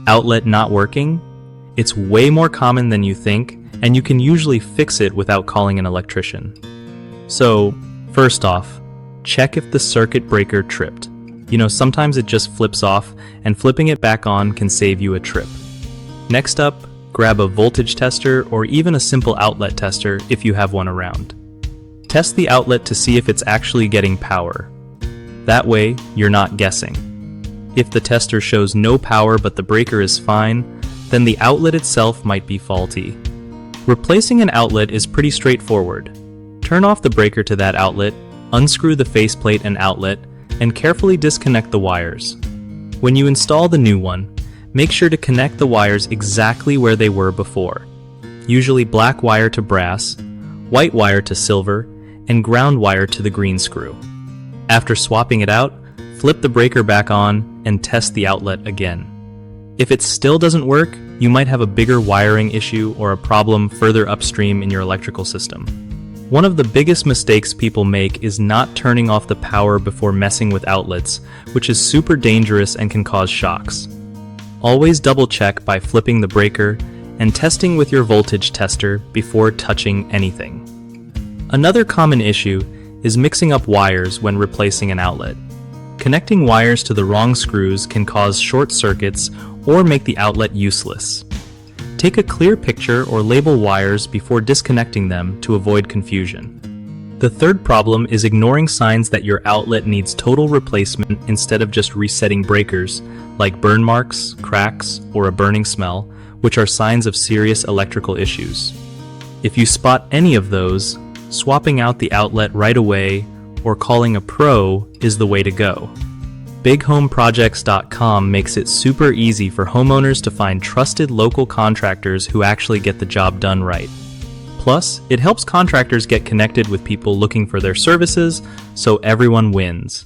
Outlet not working? It's way more common than you think, and you can usually fix it without calling an electrician. So, first off, check if the circuit breaker tripped. Sometimes it just flips off, and flipping it back on can save you a trip. Next up, grab a voltage tester or even a simple outlet tester if you have one around. Test the outlet to see if it's actually getting power. That way, you're not guessing. If the tester shows no power but the breaker is fine, then the outlet itself might be faulty. Replacing an outlet is pretty straightforward. Turn off the breaker to that outlet, unscrew the faceplate and outlet, and carefully disconnect the wires. When you install the new one, make sure to connect the wires exactly where they were before. Usually black wire to brass, white wire to silver, and ground wire to the green screw. After swapping it out, flip the breaker back on and test the outlet again. If it still doesn't work, you might have a bigger wiring issue or a problem further upstream in your electrical system. One of the biggest mistakes people make is not turning off the power before messing with outlets, which is super dangerous and can cause shocks. Always double check by flipping the breaker and testing with your voltage tester before touching anything. Another common issue is mixing up wires when replacing an outlet. Connecting wires to the wrong screws can cause short circuits or make the outlet useless. Take a clear picture or label wires before disconnecting them to avoid confusion. The third problem is ignoring signs that your outlet needs total replacement instead of just resetting breakers, like burn marks, cracks, or a burning smell, which are signs of serious electrical issues. If you spot any of those, swapping out the outlet right away or calling a pro is the way to go. BigHomeProjects.com makes it super easy for homeowners to find trusted local contractors who actually get the job done right. Plus, it helps contractors get connected with people looking for their services, so everyone wins.